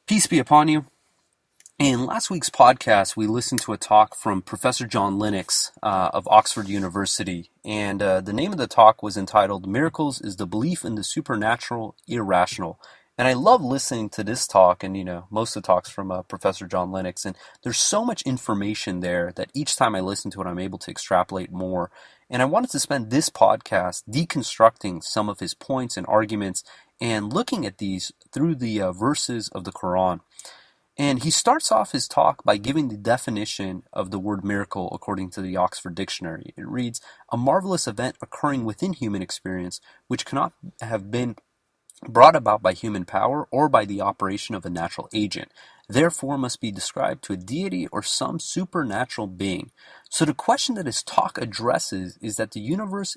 Peace be upon you. In last week's podcast, we listened to a talk from Professor John Lennox of Oxford University, and the name of the talk was entitled "Miracles is the Belief in the Supernatural Irrational." And I love listening to this talk, and most of the talks from Professor John Lennox, and there's so much information there that each time I listen to it, I'm able to extrapolate more. And I wanted to spend this podcast deconstructing some of his points and arguments and looking at these through the verses of the Quran. And he starts off his talk by giving the definition of the word miracle according to the Oxford Dictionary. It reads, "A marvelous event occurring within human experience, which cannot have been brought about by human power or by the operation of a natural agent, therefore must be described to a deity or some supernatural being." So the question that his talk addresses is that the universe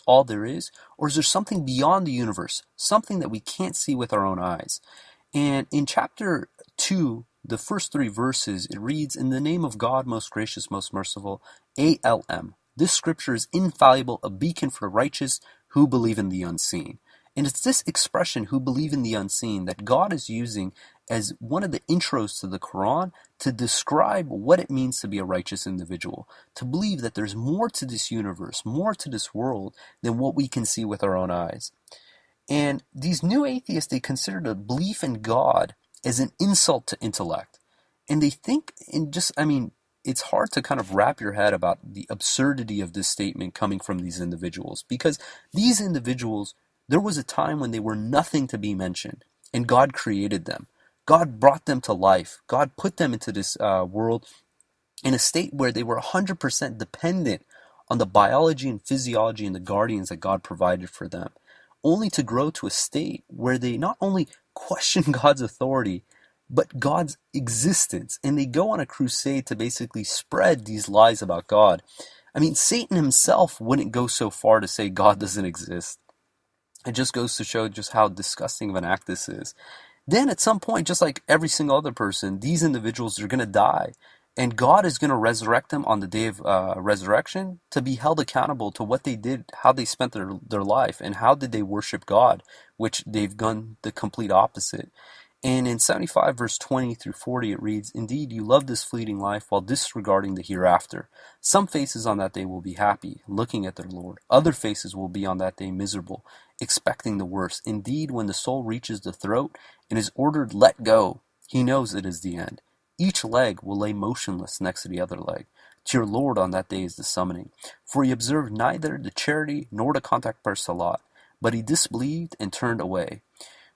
all there is, or is there something beyond the universe, something that we can't see with our own eyes? And in chapter 2, the first 3 verses, it reads, "In the name of God, most gracious, most merciful, A.L.M. This scripture is infallible, a beacon for the righteous who believe in the unseen." And it's this expression, "who believe in the unseen," that God is using as one of the intros to the Quran to describe what it means to be a righteous individual, to believe that there's more to this universe, more to this world than what we can see with our own eyes. And these new atheists, they consider the belief in God as an insult to intellect. And they think it's hard to kind of wrap your head about the absurdity of this statement coming from these individuals. Because these individuals, there was a time when they were nothing to be mentioned, and God created them. God brought them to life. God put them into this world in a state where they were 100% dependent on the biology and physiology and the guardians that God provided for them, only to grow to a state where they not only question God's authority, but God's existence. And they go on a crusade to basically spread these lies about God. I mean, Satan himself wouldn't go so far to say God doesn't exist. It just goes to show just how disgusting of an act this is. Then at some point, just like every single other person, these individuals are going to die. And God is going to resurrect them on the day of resurrection to be held accountable to what they did, how they spent their life, and how did they worship God, which they've done the complete opposite. And in 75 verse 20 through 40 it reads, "Indeed, you love this fleeting life while disregarding the hereafter. Some faces on that day will be happy, looking at their Lord. Other faces will be on that day miserable, expecting the worst. Indeed, when the soul reaches the throat and is ordered let go, he knows it is the end. Each leg will lay motionless next to the other leg. To your Lord on that day is the summoning. For he observed neither the charity nor the contact per Salat, but he disbelieved and turned away.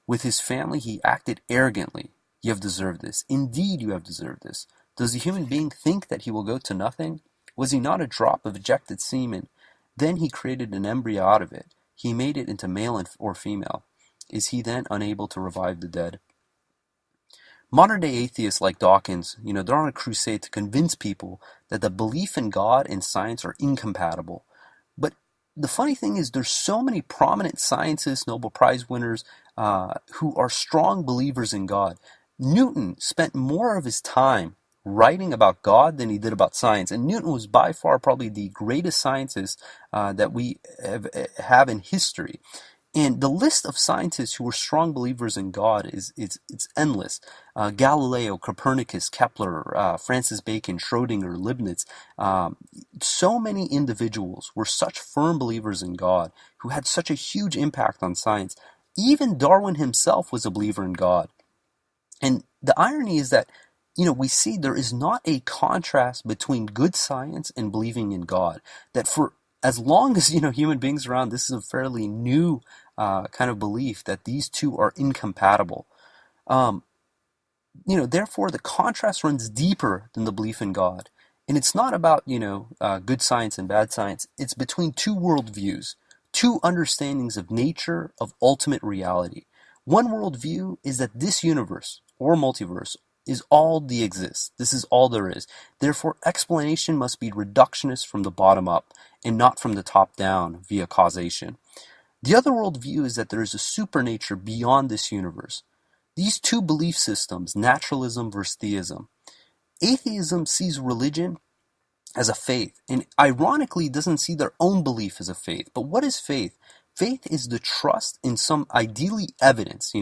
With his family he acted arrogantly. You have deserved this. Indeed, you have deserved this. Does the human being think that he will go to nothing? Was he not a drop of ejected semen? Then he created an embryo out of it. He made it into male or female. Is he then unable to revive the dead?" Modern-day atheists like Dawkins, they're on a crusade to convince people that the belief in God and science are incompatible. But the funny thing is there's so many prominent scientists, Nobel Prize winners, who are strong believers in God. Newton spent more of his time writing about God than he did about science. And Newton was by far probably the greatest scientist that we have in history. And the list of scientists who were strong believers in God it's endless. Galileo, Copernicus, Kepler, Francis Bacon, Schrodinger, Leibniz. So many individuals were such firm believers in God who had such a huge impact on science. Even Darwin himself was a believer in God. And the irony is that, we see there is not a contrast between good science and believing in God. That for as long as, human beings are around, this is a fairly new kind of belief that these two are incompatible. Therefore, the contrast runs deeper than the belief in God. And it's not about, good science and bad science. It's between two worldviews, two understandings of nature, of ultimate reality. One worldview is that this universe, or multiverse, is all that exists. This is all there is. Therefore, explanation must be reductionist from the bottom up, and not from the top down via causation. The other worldview is that there is a supernature beyond this universe. These two belief systems, naturalism versus theism. Atheism sees religion as a faith, and ironically doesn't see their own belief as a faith. But what is faith? Faith is the trust in some ideally evidence.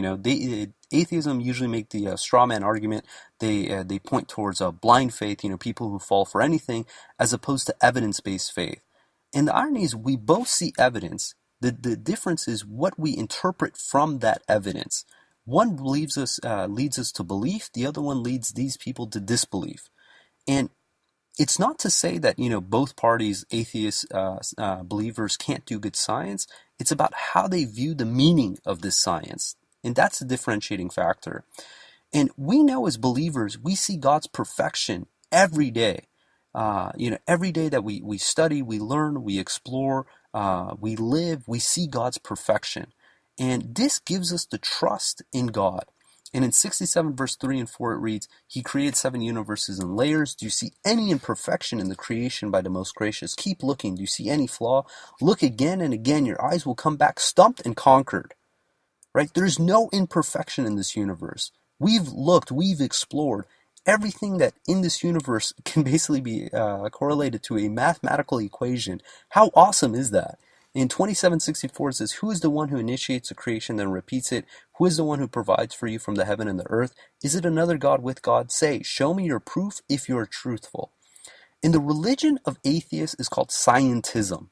Atheism usually make the straw man argument. They point towards a blind faith, people who fall for anything, as opposed to evidence-based faith. And the irony is we both see evidence. The difference is what we interpret from that evidence. One leads us to belief. The other one leads these people to disbelief. And it's not to say that, both parties, atheists, believers, can't do good science. It's about how they view the meaning of this science. And that's the differentiating factor. And we know as believers, we see God's perfection every day. Every day that we study, we learn, we explore, we live, we see God's perfection. And this gives us the trust in God. And in 67 verse 3 and 4 it reads, He created 7 universes in layers. Do you see any imperfection in the creation by the most gracious? Keep looking. Do you see any flaw? Look again and again. Your eyes will come back stumped and conquered. Right? There's no imperfection in this universe. We've looked, we've explored. Everything that in this universe can basically be correlated to a mathematical equation. How awesome is that? In 27:64 it says, Who is the one who initiates the creation then repeats it? Who is the one who provides for you from the heaven and the earth? Is it another God with God? Say, show me your proof if you are truthful. And the religion of atheists is called scientism.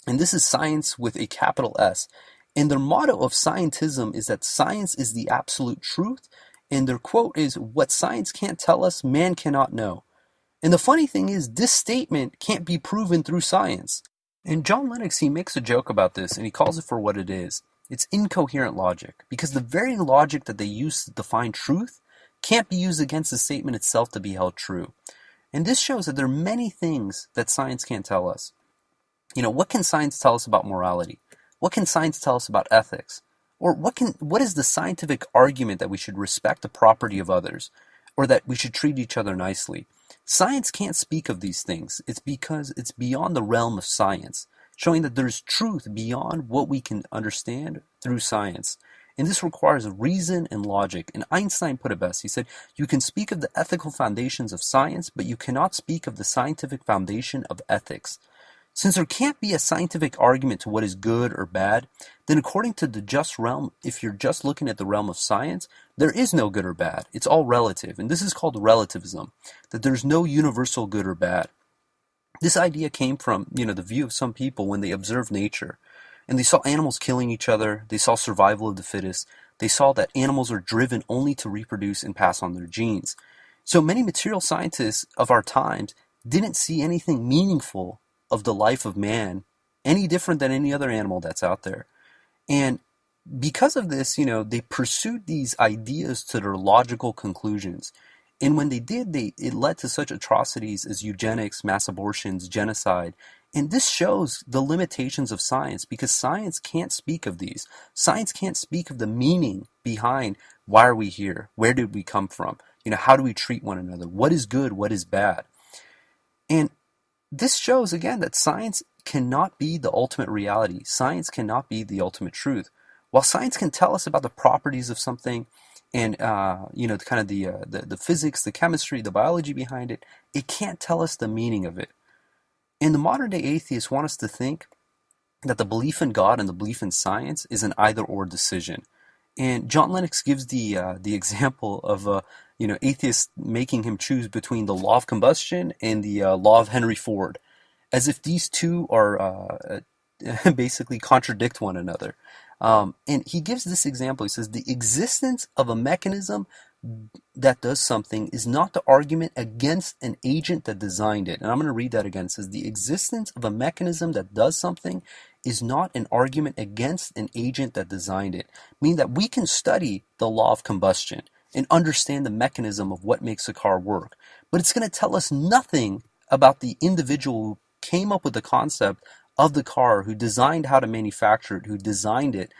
And this is science with a capital S. And their motto of scientism is that science is the absolute truth. And their quote is, what science can't tell us, man cannot know. And the funny thing is, this statement can't be proven through science. And John Lennox, he makes a joke about this, and he calls it for what it is. It's incoherent logic, because the very logic that they use to define truth can't be used against the statement itself to be held true. And this shows that there are many things that science can't tell us. What can science tell us about morality? What can science tell us about ethics? Or what is the scientific argument that we should respect the property of others, or that we should treat each other nicely? Science can't speak of these things. It's because it's beyond the realm of science, showing that there's truth beyond what we can understand through science. And this requires reason and logic. And Einstein put it best. He said, you can speak of the ethical foundations of science, but you cannot speak of the scientific foundation of ethics. Since there can't be a scientific argument to what is good or bad, then according to the just realm, if you're just looking at the realm of science, there is no good or bad. It's all relative. And this is called relativism, that there's no universal good or bad. This idea came from, the view of some people when they observed nature. And they saw animals killing each other. They saw survival of the fittest. They saw that animals are driven only to reproduce and pass on their genes. So many material scientists of our times didn't see anything meaningful of the life of man any different than any other animal that's out there. And because of this, they pursued these ideas to their logical conclusions. And when they did, it led to such atrocities as eugenics, mass abortions, genocide. And this shows the limitations of science, because science can't speak of these. Science can't speak of the meaning behind why are we here? Where did we come from? How do we treat one another? What is good? What is bad? And this shows, again, that science cannot be the ultimate reality. Science cannot be the ultimate truth. While science can tell us about the properties of something and, the physics, the chemistry, the biology behind it, it can't tell us the meaning of it. And the modern day atheists want us to think that the belief in God and the belief in science is an either-or decision. And John Lennox gives the example of atheists making him choose between the law of combustion and the law of Henry Ford, as if these two are basically contradict one another. And he gives this example. He says, the existence of a mechanism that does something is not the argument against an agent that designed it. And I'm going to read that again. It says, the existence of a mechanism that does something is not an argument against an agent that designed it. Meaning that we can study the law of combustion and understand the mechanism of what makes a car work. But it's going to tell us nothing about the individual who came up with the concept of the car, who designed how to manufacture it, who designed it.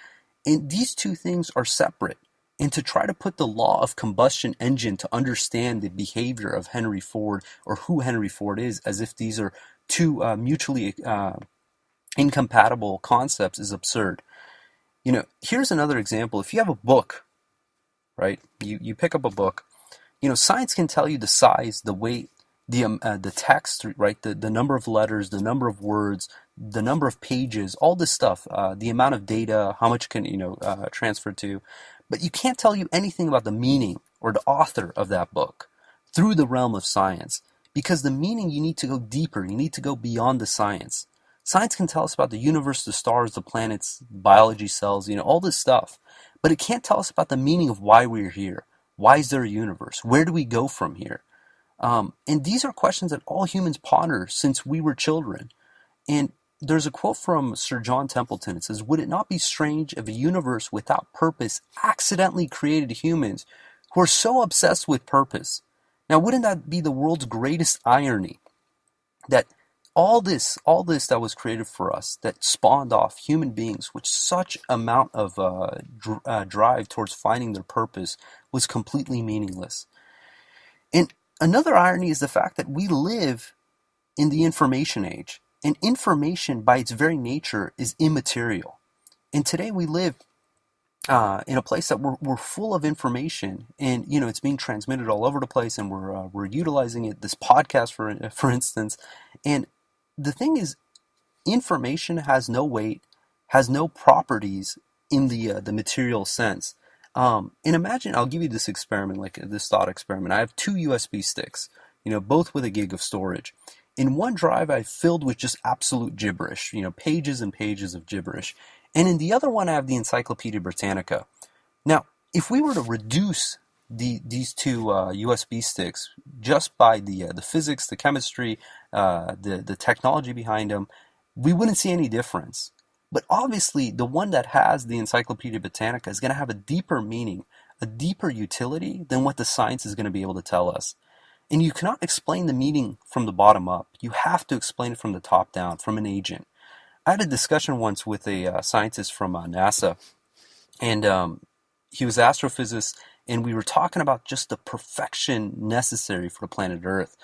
And these two things are separate. And to try to put the law of combustion engine to understand the behavior of Henry Ford, or who Henry Ford is, as if these are two mutually incompatible concepts, is absurd. Here's another example. If you have a book, right, you pick up a book, science can tell you the size, the weight, the text, right? The number of letters, the number of words, the number of pages, all this stuff, the amount of data, how much can transfer to, but you can't tell you anything about the meaning or the author of that book through the realm of science, because the meaning, you need to go deeper, you need to go beyond the science. Science can tell us about the universe, the stars, the planets, biology, cells, all this stuff, but it can't tell us about the meaning of why we're here. Why is there a universe? Where do we go from here? And these are questions that all humans ponder since we were children. And there's a quote from Sir John Templeton. It says, "Would it not be strange if a universe without purpose accidentally created humans who are so obsessed with purpose?" Now, wouldn't that be the world's greatest irony? That all this that was created for us, that spawned off human beings with such amount of drive towards finding their purpose, was completely meaningless. And another irony is the fact that we live in the information age, and information by its very nature is immaterial. And today we live in a place that we're full of information, and it's being transmitted all over the place, and we're utilizing it. This podcast, for instance, and the thing is, information has no weight, has no properties in the material sense. And imagine, I'll give you this experiment, like this thought experiment. I have two USB sticks, both with a gig of storage. In one drive, I filled with just absolute gibberish, pages and pages of gibberish. And in the other one, I have the Encyclopedia Britannica. Now, if we were to reduce these two USB sticks just by the physics, the chemistry, the technology behind them, we wouldn't see any difference. But obviously, the one that has the Encyclopedia Britannica is going to have a deeper meaning, a deeper utility than what the science is going to be able to tell us. And you cannot explain the meaning from the bottom up. You have to explain it from the top down, from an agent. I had a discussion once with a scientist from NASA, and he was an astrophysicist, and we were talking about just the perfection necessary for the planet Earth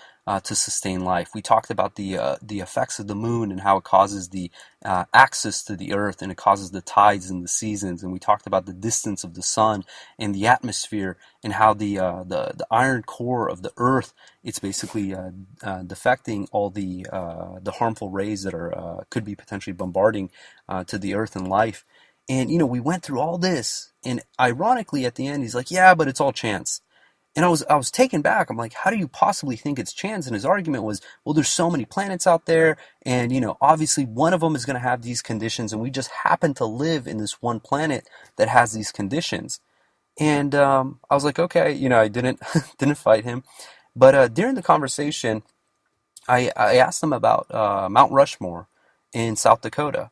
to sustain life. We talked about the effects of the moon and how it causes the axis to the Earth, and it causes the tides and the seasons. And we talked about the distance of the sun and the atmosphere, and how the iron core of the Earth, it's basically deflecting all the harmful rays that are could be potentially bombarding to the Earth and life. And we went through all this, and ironically, at the end, he's like, "Yeah, but it's all chance." And I was taken back. I'm like, "How do you possibly think it's chance?" And his argument was, "Well, there's so many planets out there, and obviously one of them is going to have these conditions, and we just happen to live in this one planet that has these conditions." And I was like, "Okay," I didn't didn't fight him, but during the conversation, I asked him about Mount Rushmore in South Dakota.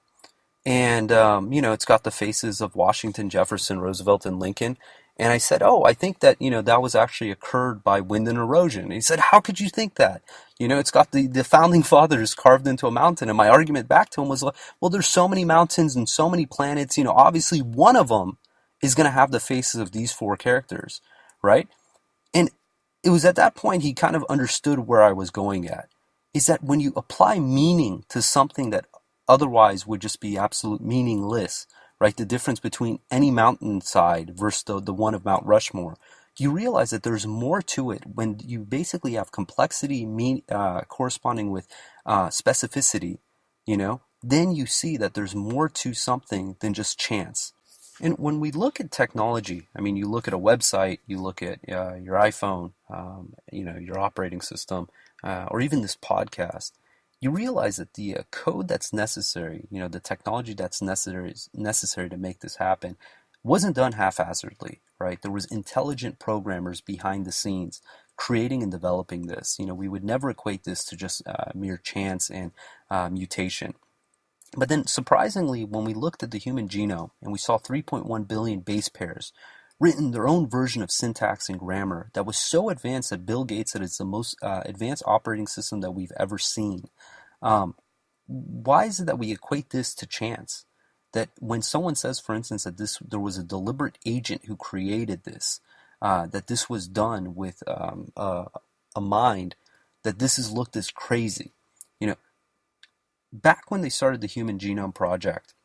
And, it's got the faces of Washington, Jefferson, Roosevelt, and Lincoln. And I said, "Oh, I think that, that was actually occurred by wind and erosion." And he said, "How could you think that? It's got the founding fathers carved into a mountain." And my argument back to him was, like, well, there's so many mountains and so many planets, obviously one of them is going to have the faces of these four characters, right? And it was at that point he kind of understood where I was going at. Is that when you apply meaning to something that otherwise would just be absolute meaningless, right? The difference between any mountainside versus the one of Mount Rushmore, you realize that there's more to it when you basically have complexity corresponding with specificity, then you see that there's more to something than just chance. And when we look at technology, I mean, you look at a website, you look at your iPhone, your operating system, or even this podcast, you realize that the code that's necessary, the technology that's necessary to make this happen, wasn't done haphazardly, right? There was intelligent programmers behind the scenes creating and developing this. We would never equate this to just mere chance and mutation. But then, surprisingly, when we looked at the human genome and we saw 3.1 billion base pairs, written their own version of syntax and grammar that was so advanced that Bill Gates said it's the most advanced operating system that we've ever seen. Why is it that we equate this to chance? That when someone says, for instance, that there was a deliberate agent who created this, that this was done with a mind, that this is looked as crazy. Back when they started the Human Genome Project,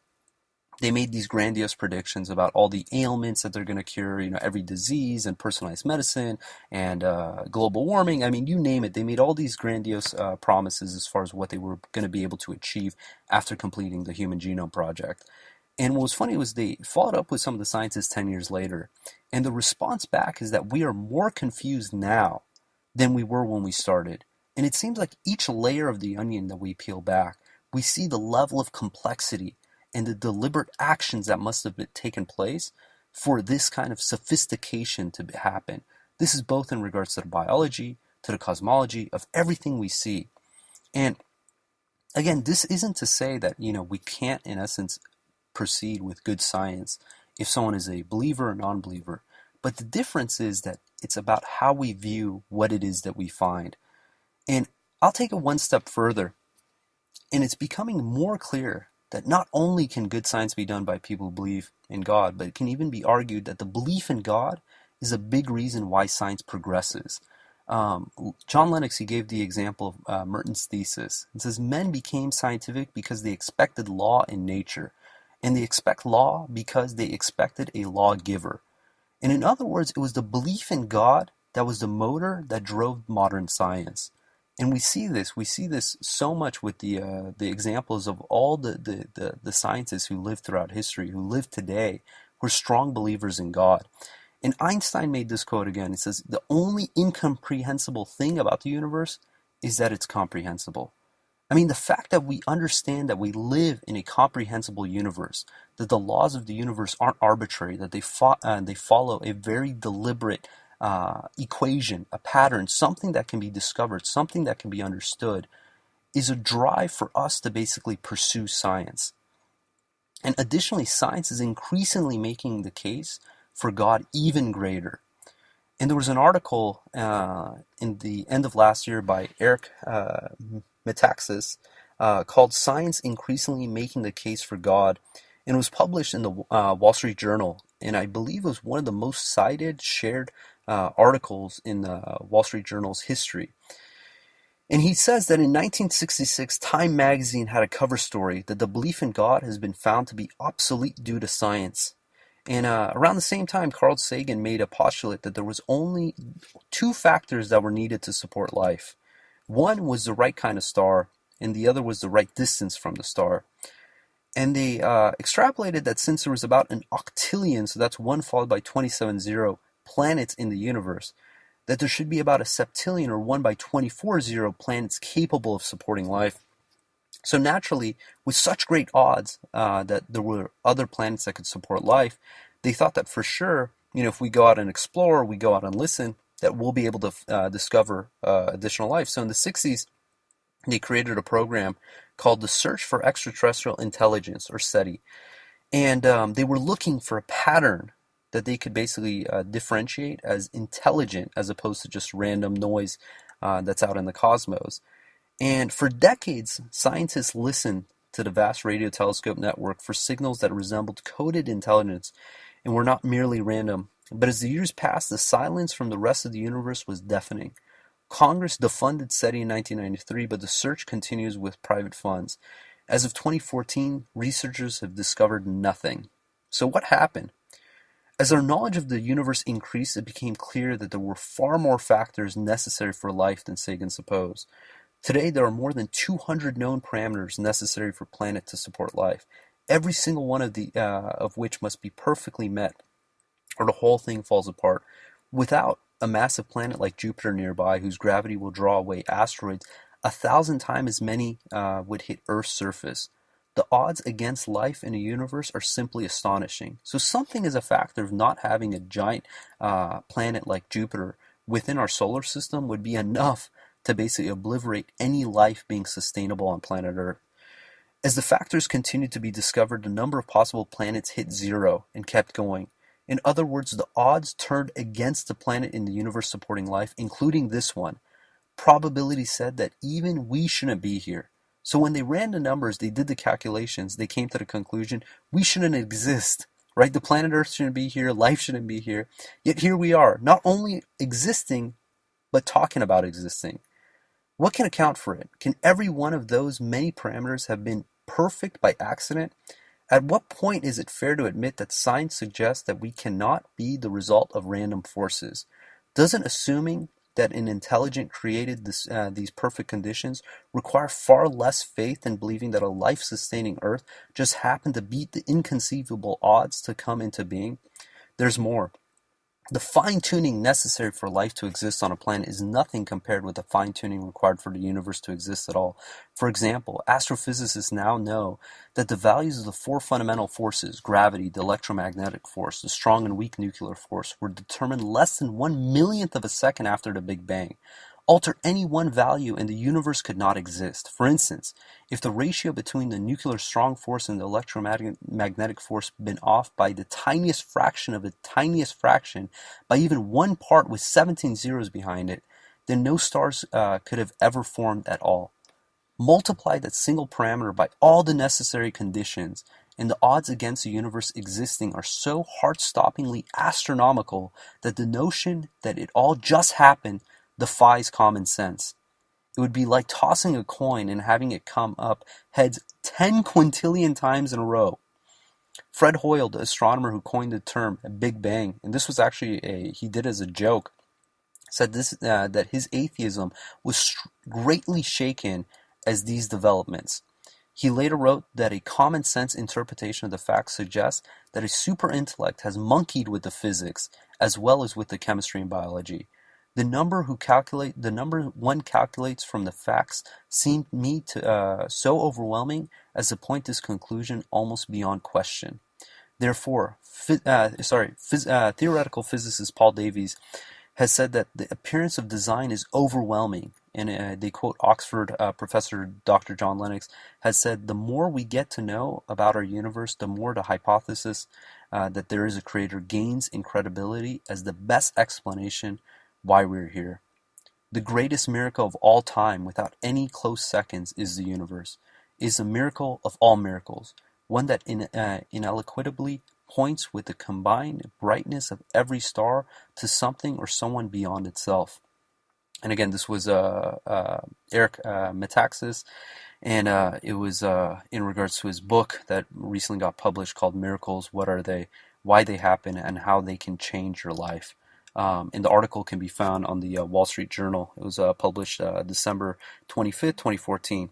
They made these grandiose predictions about all the ailments that they're going to cure, every disease and personalized medicine and global warming. I mean, you name it. They made all these grandiose promises as far as what they were going to be able to achieve after completing the Human Genome Project. And what was funny was they followed up with some of the scientists 10 years later. And the response back is that we are more confused now than we were when we started. And it seems like each layer of the onion that we peel back, we see the level of complexity and the deliberate actions that must have been taken place for this kind of sophistication to happen. This is both in regards to the biology, to the cosmology of everything we see. And again, this isn't to say that, we can't, in essence, proceed with good science if someone is a believer or non-believer. But the difference is that it's about how we view what it is that we find. And I'll take it one step further. And it's becoming more clear that not only can good science be done by people who believe in God, but it can even be argued that the belief in God is a big reason why science progresses. John Lennox, he gave the example of Merton's thesis. It says, men became scientific because they expected law in nature. And they expect law because they expected a lawgiver. And in other words, it was the belief in God that was the motor that drove modern science. And we see this so much with the examples of all the scientists who lived throughout history, who live today, who are strong believers in God. And Einstein made this quote again. It says, the only incomprehensible thing about the universe is that it's comprehensible. I mean, the fact that we understand that we live in a comprehensible universe, that the laws of the universe aren't arbitrary, that they follow a very deliberate equation, a pattern, something that can be discovered, something that can be understood, is a drive for us to basically pursue science. And additionally, science is increasingly making the case for God even greater. And there was an article in the end of last year by Eric Metaxas called Science Increasingly Making the Case for God. And it was published in the Wall Street Journal. And I believe it was one of the most cited, shared articles in the Wall Street Journal's history. And he says that in 1966, Time magazine had a cover story that the belief in God has been found to be obsolete due to science. And around the same time, Carl Sagan made a postulate that there was only two factors that were needed to support life. One was the right kind of star, and the other was the right distance from the star. And they extrapolated that since there was about an octillion, so that's 1 followed by 27 planets in the universe, that there should be about a septillion or 1 by 24 planets capable of supporting life. So naturally, with such great odds that there were other planets that could support life, they thought that for sure, if we go out and explore, we go out and listen, that we'll be able to discover additional life. So in the 60s, they created a program called the Search for Extraterrestrial Intelligence, or SETI. And they were looking for a pattern that they could basically differentiate as intelligent as opposed to just random noise that's out in the cosmos. And for decades, scientists listened to the vast radio telescope network for signals that resembled coded intelligence and were not merely random. But as the years passed, the silence from the rest of the universe was deafening. Congress defunded SETI in 1993, but the search continues with private funds. As of 2014, researchers have discovered nothing. So what happened? As our knowledge of the universe increased, it became clear that there were far more factors necessary for life than Sagan supposed. Today, there are more than 200 known parameters necessary for a planet to support life, every single one of which must be perfectly met, or the whole thing falls apart. Without a massive planet like Jupiter nearby, whose gravity will draw away asteroids, 1,000 times as many would hit Earth's surface. The odds against life in a universe are simply astonishing. So something is a factor of not having a giant planet like Jupiter within our solar system would be enough to basically obliterate any life being sustainable on planet Earth. As the factors continued to be discovered, the number of possible planets hit zero and kept going. In other words, the odds turned against the planet in the universe supporting life, including this one. Probability said that even we shouldn't be here. So when they ran the numbers, they did the calculations, they came to the conclusion, we shouldn't exist, right? The planet Earth shouldn't be here, life shouldn't be here. Yet here we are, not only existing, but talking about existing. What can account for it? Can every one of those many parameters have been perfect by accident? At what point is it fair to admit that science suggests that we cannot be the result of random forces? Doesn't assuming that an intelligent created these perfect conditions require far less faith than believing that a life-sustaining Earth just happened to beat the inconceivable odds to come into being? There's more. The fine-tuning necessary for life to exist on a planet is nothing compared with the fine-tuning required for the universe to exist at all. For example, astrophysicists now know that the values of the four fundamental forces, gravity, the electromagnetic force, the strong and weak nuclear force, were determined less than 1/1,000,000th of a second after the Big Bang. Alter any one value and the universe could not exist. For instance, if the ratio between the nuclear strong force and the electromagnetic force been off by the tiniest fraction of the tiniest fraction, by even one part with 17 zeros behind it, then no stars could have ever formed at all. Multiply that single parameter by all the necessary conditions, and the odds against the universe existing are so heart-stoppingly astronomical that the notion that it all just happened defies common sense. It would be like tossing a coin and having it come up heads 10 quintillion times in a row. Fred Hoyle, the astronomer who coined the term Big Bang, and this was actually he did as a joke, said that his atheism was greatly shaken as these developments. He later wrote that a common sense interpretation of the facts suggests that a super intellect has monkeyed with the physics as well as with the chemistry and biology. The number one calculates from the facts seemed me to so overwhelming as to point this conclusion almost beyond question. Therefore, theoretical physicist Paul Davies has said that the appearance of design is overwhelming, and they quote Oxford professor Dr. John Lennox has said, the more we get to know about our universe, the more the hypothesis that there is a creator gains in credibility as the best explanation why we're here. The greatest miracle of all time, without any close seconds, is the universe. It is a miracle of all miracles, one that ineluctably points with the combined brightness of every star to something or someone beyond itself. And again, this was Eric Metaxas, and it was in regards to his book that recently got published called Miracles, What Are They, Why They Happen, and How They Can Change Your Life. And the article can be found on the Wall Street Journal. It was published December 25th, 2014.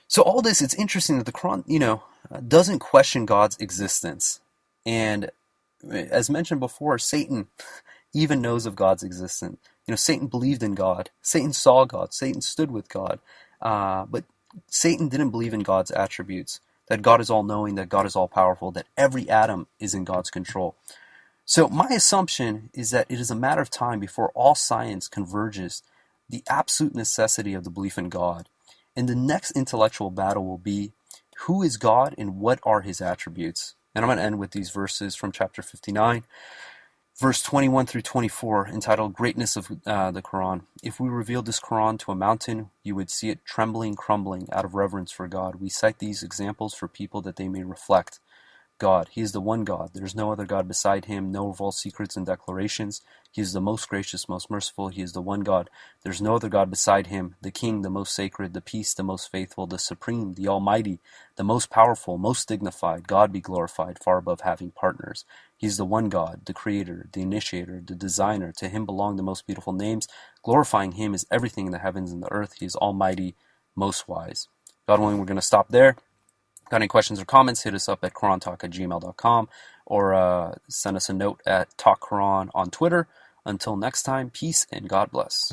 So all this, it's interesting that the Quran, doesn't question God's existence. And as mentioned before, Satan even knows of God's existence. Satan believed in God. Satan saw God. Satan stood with God. But Satan didn't believe in God's attributes, that God is all-knowing, that God is all-powerful, that every atom is in God's control. So my assumption is that it is a matter of time before all science converges the absolute necessity of the belief in God. And the next intellectual battle will be, who is God and what are his attributes? And I'm going to end with these verses from chapter 59, verse 21 through 24, entitled Greatness of the Quran. If we revealed this Quran to a mountain, you would see it trembling, crumbling out of reverence for God. We cite these examples for people that they may reflect. God, he is the one God. There is no other God beside him, no of all secrets and declarations. He is the most gracious, most merciful. He is the one God. There is no other God beside him, the King, the most sacred, the peace, the most faithful, the supreme, the almighty, the most powerful, most dignified. God be glorified, far above having partners. He is the one God, the creator, the initiator, the designer. To him belong the most beautiful names. Glorifying him is everything in the heavens and the earth. He is almighty, most wise. God willing, we're going to stop there. Got any questions or comments, hit us up at QuranTalk@gmail.com or send us a note at TalkQuran on Twitter. Until next time, peace and God bless.